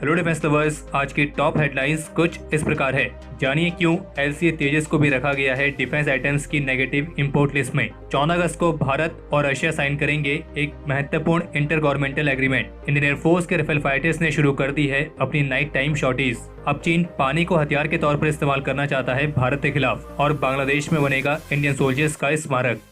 Hello defence lovers, आज की top headlines कुछ इस प्रकार है। जानिए क्यों एलसीए तेजस को भी रखा गया है डिफेंस आइटम्स की नेगेटिव इंपोर्ट लिस्ट में। 14 अगस्त को भारत और रशिया साइन करेंगे एक महत्वपूर्ण inter governmental agreement. Indian air force के राफेल फाइटर्स ने शुरू कर दी है अपनी नाइट टाइम शॉर्टेज। अब चीन पानी को हथियार के तौर पर इस्तेमाल करना चाहता है भारत के खिलाफ, और बांग्लादेश में बनेगा इंडियन सोल्जर्स का स्मारक।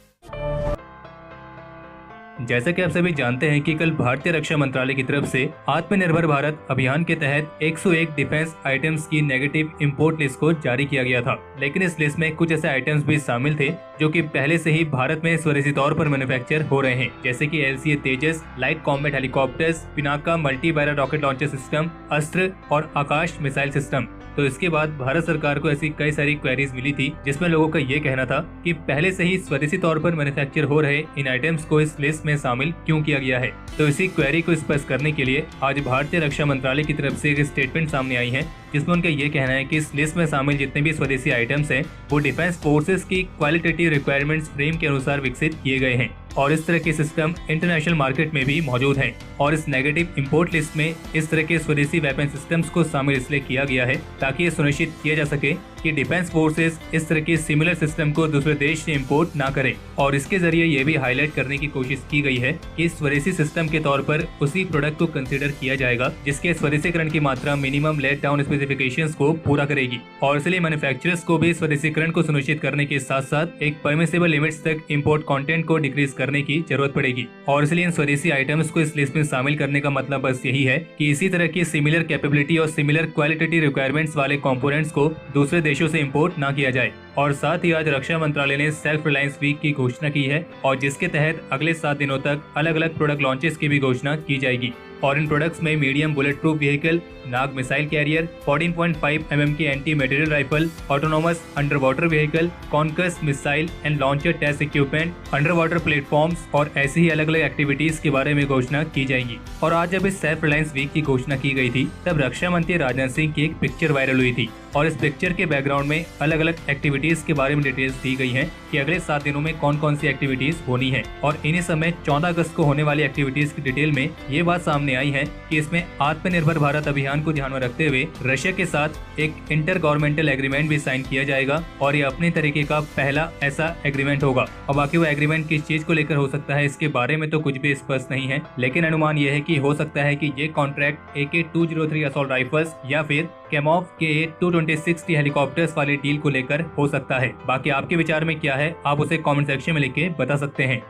जैसा कि आप सभी जानते हैं कि कल भारतीय रक्षा मंत्रालय की तरफ से आत्मनिर्भर भारत अभियान के तहत 101 डिफेंस आइटम्स की नेगेटिव इंपोर्ट लिस्ट को जारी किया गया था। लेकिन इस लिस्ट में कुछ ऐसे आइटम्स भी शामिल थे जो कि पहले से ही भारत में स्वदेशी तौर पर मैन्युफैक्चर हो रहे हैं, जैसे कि LCA Tejas, light combat helicopters, Pinaka multi barrel rocket launcher system, Astra और आकाश मिसाइल सिस्टम। तो इसके बाद भारत सरकार को ऐसी कई सारी क्वेरीज मिली थी जिसमें लोगों का ये कहना था कि पहले से ही स्वदेशी तौर पर मैन्युफैक्चर हो रहे इन आइटम्स को इस लिस्ट में शामिल क्यों किया गया है। तो इसी क्वेरी को स्पष्ट करने के लिए आज भारतीय रक्षा मंत्रालय की तरफ से एक स्टेटमेंट सामने आई है जिसमें उनका ये कहना है कि इस लिस्ट में शामिल जितने भी स्वदेशी आइटम्स हैं वो डिफेंस फोर्सेस की क्वालिटेटिव रिक्वायरमेंट्स फ्रेम के अनुसार विकसित किए गए हैं और इस तरह के सिस्टम इंटरनेशनल मार्केट में भी मौजूद हैं। और इस नेगेटिव इंपोर्ट लिस्ट में इस तरह के स्वदेशी वेपन सिस्टम्स को शामिल इसलिए किया गया है ताकि ये सुनिश्चित किया जा सके कि डिफेंस फोर्सेस इस तरह के सिमिलर सिस्टम को दूसरे देश से इंपोर्ट ना करें। और इसके जरिए ये भी हाईलाइट करने की कोशिश की गई है कि स्वदेशी सिस्टम के तौर पर उसी प्रोडक्ट को कंसीडर किया जाएगा जिसके स्वदेशीकरण की मात्रा मिनिमम लेट डाउन स्पेसिफिकेशंस को पूरा करेगी। और इसलिए मैन्युफैक्चरर्स को भी स्वदेशीकरण को सुनिश्चित करने के साथ साथ एक परमिसेबल लिमिट्स तक इंपोर्ट कंटेंट को डिक्रीज करने की जरूरत पड़ेगी। और इसलिए इन स्वदेशी आइटम्स को इस लिस्ट में शामिल करने का मतलब बस यही है कि इसी तरह की सिमिलर कैपेबिलिटी और सिमिलर क्वालिटेटिव रिक्वायरमेंट्स वाले कंपोनेंट्स को दूसरे देशों से इंपोर्ट ना किया जाए। और साथ ही आज रक्षा मंत्रालय ने सेल्फ रिलायंस वीक की घोषणा की है और जिसके तहत अगले 7 दिनों तक अलग अलग प्रोडक्ट लॉन्चेस की भी घोषणा की जाएगी। और इन प्रोडक्ट्स में medium bullet proof vehicle, Nag missile carrier, 14.5 mm की anti material rifle, autonomous underwater vehicle, Konkurs missile and launcher test equipment, underwater platforms और ऐसी ही अलग अलग एक्टिविटीज के बारे में घोषणा की जाएगी। और आज जब इस सेल्फ रिलायंस वीक की घोषणा की गई थी तब रक्षा मंत्री राजनाथ सिंह की एक पिक्चर वायरल हुई थी और इस पिक्चर के बैकग्राउंड में अलग अलग एक्टिविटीज के बारे में डिटेल्स दी गई हैं कि अगले 7 दिनों में कौन कौन सी एक्टिविटीज होनी है। और इन्हीं समय 14 अगस्त को होने वाली एक्टिविटीज की डिटेल में ये बात सामने आई है कि इसमें आत्मनिर्भर भारत अभियान को ध्यान में रखते हुए रशिया के साथ एक इंटर गवर्नमेंटल एग्रीमेंट भी साइन किया जाएगा और ये अपने तरीके का पहला ऐसा एग्रीमेंट होगा। और बाकी वो एग्रीमेंट किस चीज को लेकर हो सकता है इसके बारे में तो कुछ भी स्पष्ट नहीं है, लेकिन अनुमान ये है कि हो सकता है कि ये कॉन्ट्रैक्ट AK-203 असॉल्ट राइफल्स या फिर कैमॉफ के KA-226 हेलीकॉप्टर्स वाली डील को लेकर हो सकता है। बाकी आपके विचार में क्या है आप उसे कमेंट सेक्शन में लिख के बता सकते हैं।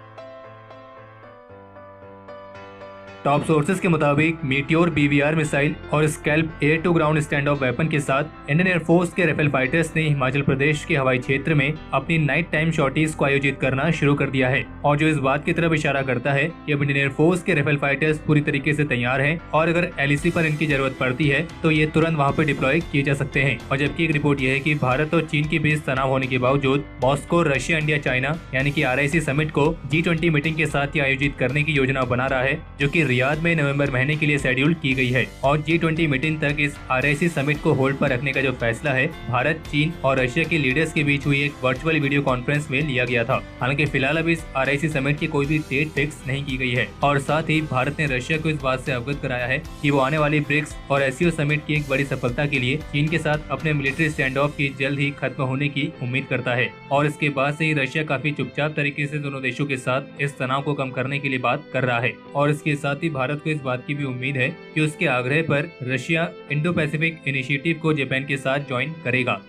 टॉप सोर्सेज के मुताबिक मीटियोर BVR मिसाइल और scalp air to ground stand off weapon के साथ इंडियन एयरफोर्स के राफेल फाइटर्स ने हिमाचल प्रदेश के हवाई क्षेत्र में अपनी नाइट टाइम शॉर्टीज को आयोजित करना शुरू कर दिया है और जो इस बात की तरफ इशारा करता है कि अब इंडियन एयरफोर्स के राफेल फाइटर्स पूरी तरीके से तैयार हैं और अगर LEC पर इनकी जरूरत पड़ती है तो ये तुरंत वहाँ पर डिप्लॉय किए जा सकते हैं। और जबकि एक रिपोर्ट यह है कि भारत और चीन के बीच तनाव होने के बावजूद मॉस्को रशिया इंडिया चाइना यानी कि RIC समिट को G20 मीटिंग के साथ ही आयोजित करने की योजना बना रहा है जो कि रियाद में नवंबर महीने के लिए शेड्यूल की गई है। और G20 मीटिंग तक इस RIC समिट को होल्ड पर रखने का जो फैसला है भारत, चीन और रशिया के लीडर्स के बीच हुई एक वर्चुअल वीडियो कॉन्फ्रेंस में लिया गया था। हालांकि फिलहाल अभी इस RIC समिट की कोई भी डेट फिक्स नहीं की गई है और साथ ही भारत ने रशिया को इस बात से अवगत कराया है कि वो आने वाली ब्रिक्स और SCO समिट की एक बड़ी सफलता के लिए चीन के साथ अपने मिलिट्री स्टैंड ऑफ की जल्द ही खत्म होने की उम्मीद करता है। और इसके बाद से ही रशिया काफी चुपचाप तरीके से दोनों देशों के साथ इस तनाव को कम करने के लिए बात कर रहा है। और इसके साथ ही भारत को इस बात की भी उम्मीद है कि उसके आग्रह पर रशिया इंडो पैसिफिक इनिशिएटिव को जापान के साथ ज्वाइन करेगा।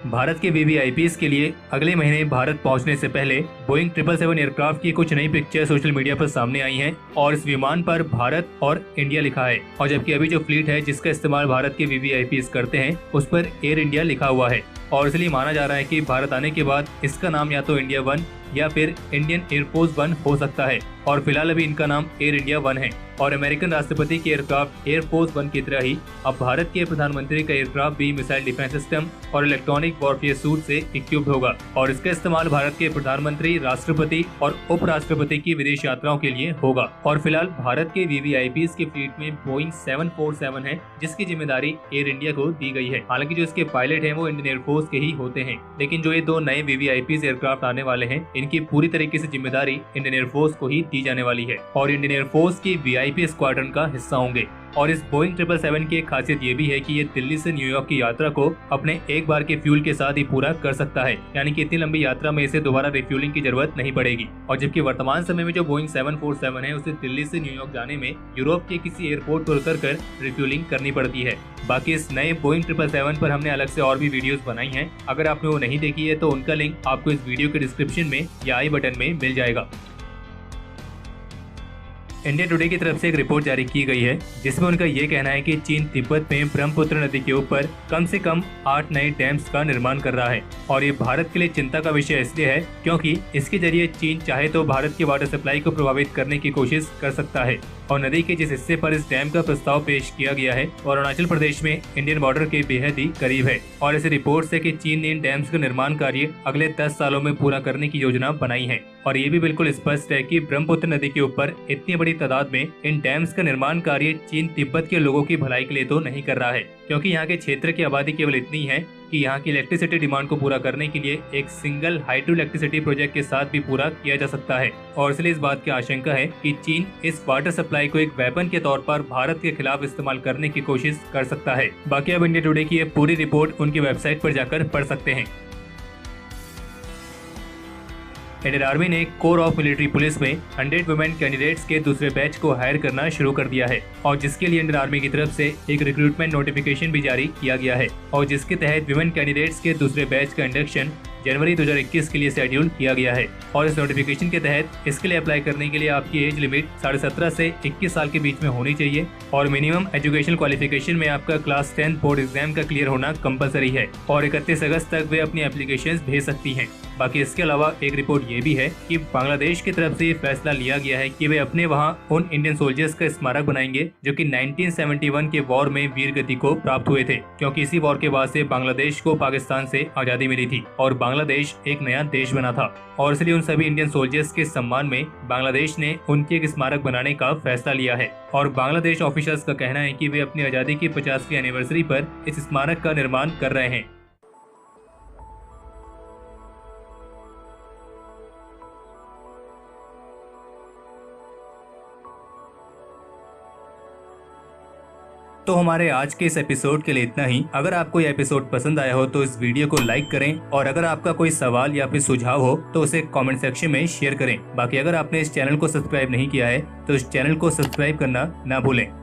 भारत के VVIPs के लिए अगले महीने भारत पहुंचने से पहले बोइंग 777 एयरक्राफ्ट की कुछ नई पिक्चर सोशल मीडिया पर सामने आई हैं और इस विमान पर भारत और इंडिया लिखा है। और जबकि अभी जो फ्लीट है जिसका इस्तेमाल भारत के VVIPs करते हैं उस पर एयर इंडिया लिखा हुआ है और इसलिए माना जा रहा है कि भारत आने के बाद इसका नाम या तो इंडिया 1 या फिर इंडियन एयरफोर्स 1 हो सकता है। और फिलहाल अभी इनका नाम एयर इंडिया 1 है। और अमेरिकन राष्ट्रपति के एयरक्राफ्ट एयरफोर्स 1 की तरह ही अब भारत के प्रधानमंत्री का एयरक्राफ्ट भी मिसाइल डिफेंस सिस्टम और इलेक्ट्रॉनिक वॉरफेयर सूट से इक्विप्ड होगा और इसका इस्तेमाल भारत के प्रधानमंत्री, राष्ट्रपति और उपराष्ट्रपति की विदेश यात्राओं के लिए होगा। और फिलहाल भारत के VVIPs की फ्लीट में बोइंग 747 है जिसकी जिम्मेदारी एयर इंडिया को दी गई है। हालांकि जो इसके पायलट हैं वो इंडियन एयरफोर्स के ही होते हैं, लेकिन जो ये 2 नए VVIPs एयरक्राफ्ट आने वाले हैं इनकी पूरी तरीके से जिम्मेदारी इंडियन एयरफोर्स को ही दी जाने वाली है। और इंडियन एयरफोर्स की VIP VIP स्क्वाड्रन का हिस्सा होंगे। और इस बोइंग 777 की एक खासियत ये भी है कि ये दिल्ली से न्यूयॉर्क की यात्रा को अपने एक बार के फ्यूल के साथ ही पूरा कर सकता है, यानी कि इतनी लंबी यात्रा में इसे दोबारा रिफ्यूलिंग की जरूरत नहीं पड़ेगी। और जबकि वर्तमान समय में जो बोइंग 747 है उसे दिल्ली से न्यूयॉर्क जाने में यूरोप के किसी एयरपोर्ट पर उतरकर रिफ्यूलिंग करनी पड़ती है। बाकी इस नए बोइंग 777 पर हमने अलग से और भी वीडियोस बनाई हैं, अगर आपने वो नहीं देखी है तो उनका लिंक आपको इस वीडियो के डिस्क्रिप्शन में या आई बटन में मिल जाएगा। इंडिया टुडे की तरफ से एक रिपोर्ट जारी की गई है जिसमें उनका ये कहना है कि चीन तिब्बत में ब्रह्मपुत्र नदी के ऊपर कम से कम 8 नए डैम्स का निर्माण कर रहा है। और ये भारत के लिए चिंता का विषय इसलिए है क्योंकि इसके जरिए चीन चाहे तो भारत की वाटर सप्लाई को प्रभावित करने की कोशिश कर सकता है। और नदी के जिस हिस्से पर इस डैम का प्रस्ताव पेश किया गया है और अरुणाचल प्रदेश में इंडियन बॉर्डर के बेहद ही करीब है। और ऐसी रिपोर्ट है कि चीन ने इन डैम्स का निर्माण कार्य अगले 10 सालों में पूरा करने की योजना बनाई है। और ये भी बिल्कुल स्पष्ट है कि ब्रह्मपुत्र नदी के ऊपर इतनी बड़ी तादाद में इन डैम्स का निर्माण कार्य चीन तिब्बत के लोगों की भलाई के लिए तो नहीं कर रहा है, क्योंकि यहाँ के क्षेत्र की आबादी केवल इतनी है कि यहाँ की इलेक्ट्रिसिटी डिमांड को पूरा करने के लिए एक सिंगल हाइड्रो इलेक्ट्रिसिटी प्रोजेक्ट के साथ भी पूरा किया जा सकता है। और इसलिए इस बात की आशंका है कि चीन इस वाटर सप्लाई को एक वेपन के तौर पर भारत के खिलाफ इस्तेमाल करने की कोशिश कर सकता है। बाकी अब इंडिया टुडे की ये पूरी रिपोर्ट उनकी वेबसाइट पर जाकर पढ़ सकते हैं। इंडियन आर्मी ने कोर ऑफ मिलिट्री पुलिस में 100 वुमेन कैंडिडेट्स के दूसरे बैच को हायर करना शुरू कर दिया है और जिसके लिए इंडियन आर्मी की तरफ से एक रिक्रूटमेंट नोटिफिकेशन भी जारी किया गया है और जिसके तहत वुमेन कैंडिडेट्स के दूसरे बैच का इंडक्शन जनवरी 2021 के लिए शेड्यूल किया गया है। और इस नोटिफिकेशन के तहत इसके लिए अप्लाई करने के लिए आपकी एज लिमिट 17.5 से 21 साल के बीच में होनी चाहिए और मिनिमम एजुकेशन क्वालिफिकेशन में आपका क्लास 10 बोर्ड एग्जाम का क्लियर होना कंपलसरी है और 31 अगस्त तक वे अपनी एप्लीकेशन भेज सकती हैं। बाकी इसके अलावा एक रिपोर्ट ये भी है कि बांग्लादेश की तरफ से ये फैसला लिया गया है कि वे अपने वहां उन इंडियन सोल्जर्स का स्मारक बनाएंगे जो कि 1971 के वॉर में वीर गति को प्राप्त हुए थे, क्योंकि इसी वॉर के बाद से बांग्लादेश को पाकिस्तान से आजादी मिली थी और बांग्लादेश एक नया देश बना था। और इसलिए उन सभी इंडियन सोल्जर्स के सम्मान में बांग्लादेश ने उनके एक स्मारक बनाने का फैसला लिया है। और बांग्लादेश ऑफिशियल्स का कहना है कि वे अपनी आजादी की 50वीं एनिवर्सरी पर इस स्मारक का निर्माण कर रहे हैं। तो हमारे आज के इस एपिसोड के लिए इतना ही। अगर आपको यह एपिसोड पसंद आया हो तो इस वीडियो को लाइक करें और अगर आपका कोई सवाल या फिर सुझाव हो तो उसे कमेंट सेक्शन में शेयर करें। बाकी अगर आपने इस चैनल को सब्सक्राइब नहीं किया है तो इस चैनल को सब्सक्राइब करना ना भूलें।